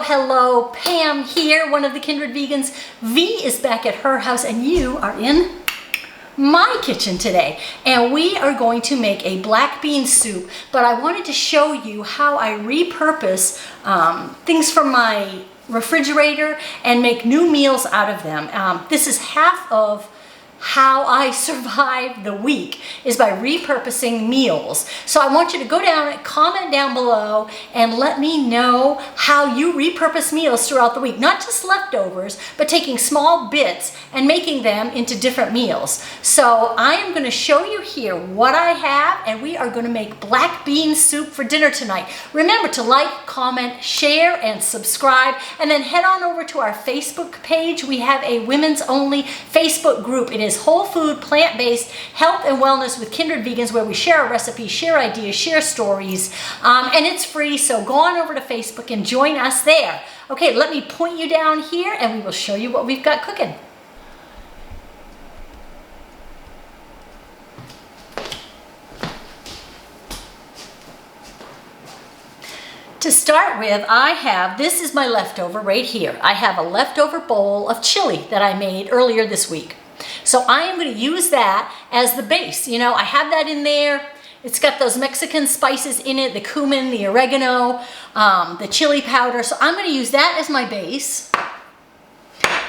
Hello, Pam here, one of the Kindred Vegans. V is back at her house and you are in my kitchen today. And we are going to make a black bean soup, but I wanted to show you how I repurpose things from my refrigerator and make new meals out of them. This is half of how I survive the week, is by repurposing meals. So I want you to go down and comment down below and let me know how you repurpose meals throughout the week. Not just leftovers, but taking small bits and making them into different meals. So I am going to show you here what I have, and we are going to make black bean soup for dinner tonight. Remember to like, comment, share, and subscribe, and then head on over to our Facebook page. We have a women's only Facebook group. It is whole food, plant-based health and wellness with Kindred Vegans, where we share our recipes, share ideas, share stories, and it's free. So go on over to Facebook and join us there. Okay, let me point you down here and we will show you what we've got cooking. To start with, this is my leftover right here. I have a leftover bowl of chili that I made earlier this week. So I am going to use that as the base. You know, I have that in there. It's got those Mexican spices in it, the cumin, the oregano, the chili powder. So I'm going to use that as my base.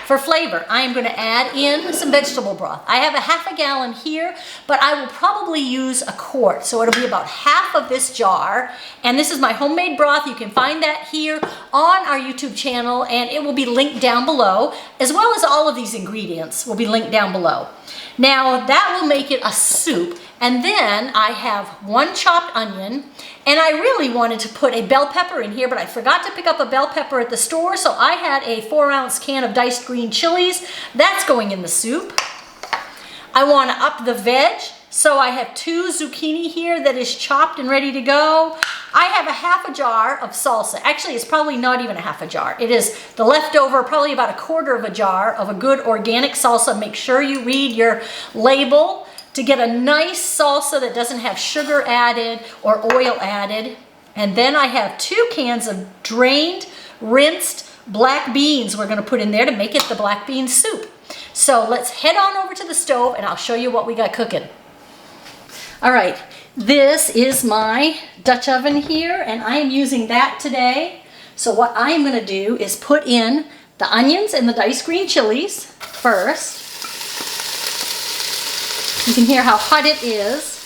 For flavor, I am going to add in some vegetable broth. I have a half a gallon here, but I will probably use a quart. So it'll be about half of this jar. And this is my homemade broth. You can find that here on our YouTube channel, and it will be linked down below, as well as all of these ingredients will be linked down below. Now that will make it a soup. And then I have one chopped onion, and I really wanted to put a bell pepper in here, but I forgot to pick up a bell pepper at the store, so I had a 4-ounce can of diced green chilies. That's going in the soup. I want to up the veg, so I have 2 zucchini here that is chopped and ready to go. I have a half a jar of salsa. Actually, it's probably not even a half a jar. It is the leftover, probably about a quarter of a jar of a good organic salsa. Make sure you read your label to get a nice salsa that doesn't have sugar added or oil added. And then I have 2 cans of drained, rinsed black beans we're going to put in there to make it the black bean soup. So let's head on over to the stove and I'll show you what we got cooking. All right, this is my Dutch oven here, and I am using that today. So what I am going to do is put in the onions and the diced green chilies first. You can hear how hot it is.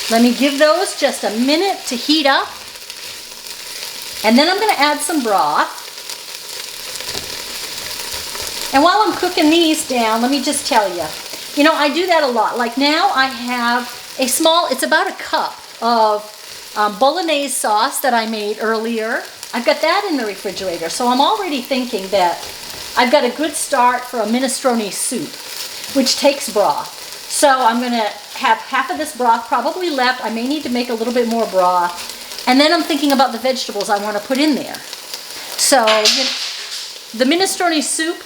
Let me give those just a minute to heat up. And then I'm going to add some broth. And while I'm cooking these down, let me just tell you, you know, I do that a lot. Like now I have a small, it's about a cup of bolognese sauce that I made earlier. I've got that in the refrigerator. So I'm already thinking that I've got a good start for a minestrone soup, which takes broth. So I'm going to have half of this broth probably left. I may need to make a little bit more broth. And then I'm thinking about the vegetables I want to put in there. So the minestrone soup,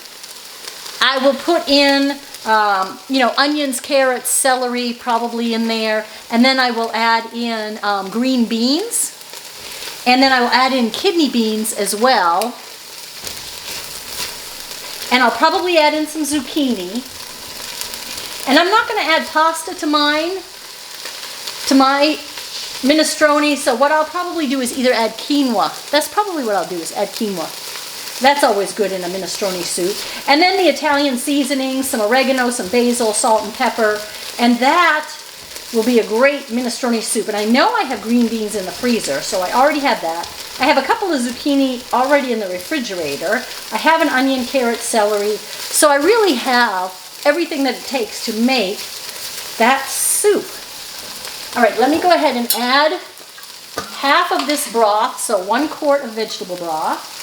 I will put in, you know, onions, carrots, celery probably in there. And then I will add in green beans. And then I will add in kidney beans as well. And I'll probably add in some zucchini. And I'm not going to add pasta to my minestrone, so what I'll probably do is either add quinoa. That's probably what I'll do, is add quinoa. That's always good in a minestrone soup. And then the Italian seasoning, some oregano, some basil, salt and pepper. And that will be a great minestrone soup. And I know I have green beans in the freezer, so I already have that. I have a couple of zucchini already in the refrigerator. I have an onion, carrot, celery. So I really have everything that it takes to make that soup. All right, let me go ahead and add half of this broth, so 1 quart of vegetable broth.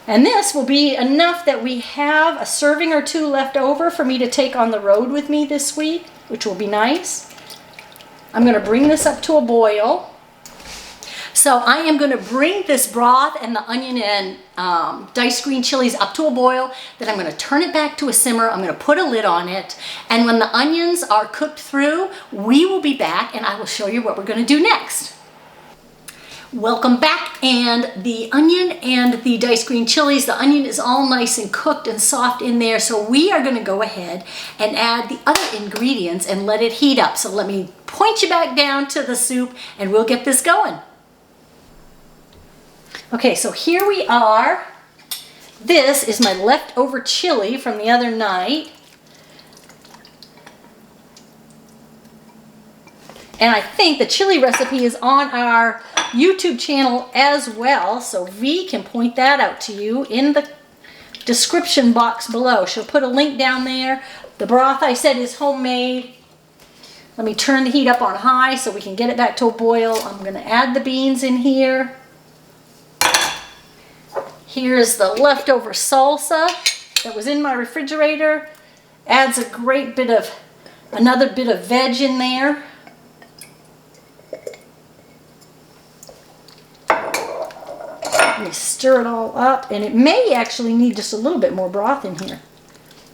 And this will be enough that we have a serving or 2 left over for me to take on the road with me this week, which will be nice. I'm going to bring this up to a boil. So I am going to bring this broth and the onion and diced green chilies up to a boil. Then I'm going to turn it back to a simmer. I'm going to put a lid on it. And when the onions are cooked through, we will be back and I will show you what we're going to do next. Welcome back, and the onion and the diced green chilies, the onion is all nice and cooked and soft in there, so we are going to go ahead and add the other ingredients and let it heat up. So let me point you back down to the soup and we'll get this going. Okay, so here we are. This is my leftover chili from the other night. And I think the chili recipe is on our YouTube channel as well, so V can point that out to you in the description box below. She'll put a link down there. The broth I said is homemade. Let me turn the heat up on high so we can get it back to a boil. I'm going to add the beans in here. Here's the leftover salsa that was in my refrigerator. Adds a great bit of, another bit of veg in there. Let me stir it all up, and it may actually need just a little bit more broth in here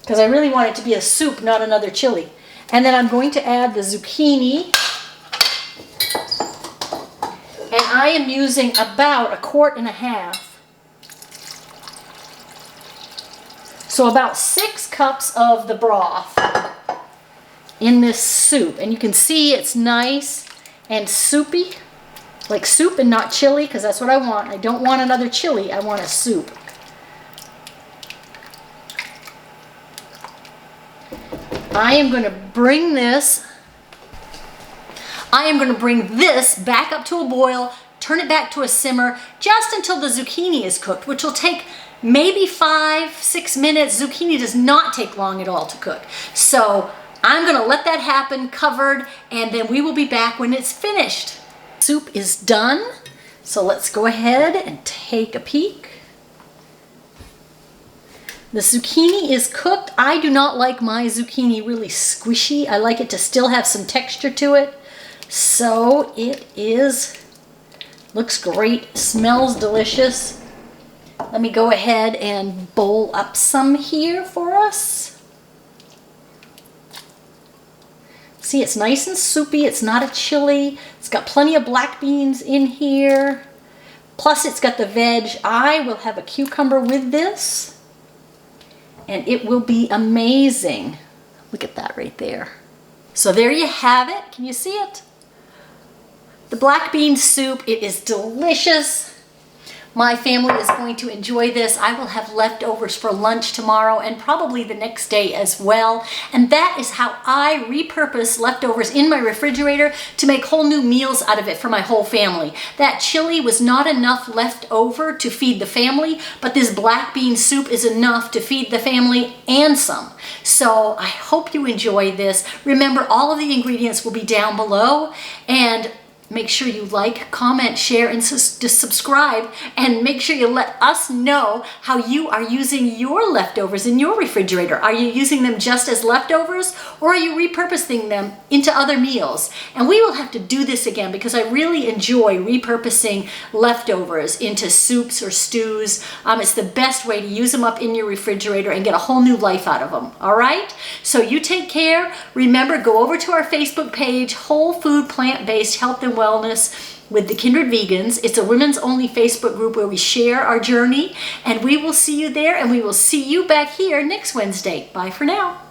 because I really want it to be a soup, not another chili. And then I'm going to add the zucchini, and I am using about 1.5 quarts. So about 6 cups of the broth in this soup, and you can see it's nice and soupy. Like soup and not chili, because that's what I want. I don't want another chili, I want a soup. I am going to bring this back up to a boil, turn it back to a simmer, just until the zucchini is cooked, which will take maybe 5-6 minutes. Zucchini does not take long at all to cook. So I'm going to let that happen covered, and then we will be back when it's finished. Soup is done, so let's go ahead and take a peek. The zucchini is cooked. I do not like my zucchini really squishy. I like it to still have some texture to it. So it is, looks great, smells delicious. Let me go ahead and bowl up some here for us. See, it's nice and soupy. It's not a chili. It's got plenty of black beans in here. Plus it's got the veg. I will have a cucumber with this, and it will be amazing. Look at that right there. So there you have it. Can you see it? The black bean soup. It is delicious. My family is going to enjoy this. I will have leftovers for lunch tomorrow and probably the next day as well. And that is how I repurpose leftovers in my refrigerator to make whole new meals out of it for my whole family. That chili was not enough left over to feed the family, but this black bean soup is enough to feed the family and some. So I hope you enjoy this. Remember, all of the ingredients will be down below, and make sure you like, comment, share, and subscribe, and make sure you let us know how you are using your leftovers in your refrigerator. Are you using them just as leftovers, or are you repurposing them into other meals? And we will have to do this again because I really enjoy repurposing leftovers into soups or stews. It's the best way to use them up in your refrigerator and get a whole new life out of them. All right? So you take care. Remember, go over to our Facebook page, Whole Food Plant-Based Health and Wellness with the Kindred Vegans. It's a women's only Facebook group where we share our journey, and we will see you there, and we will see you back here next Wednesday. Bye for now.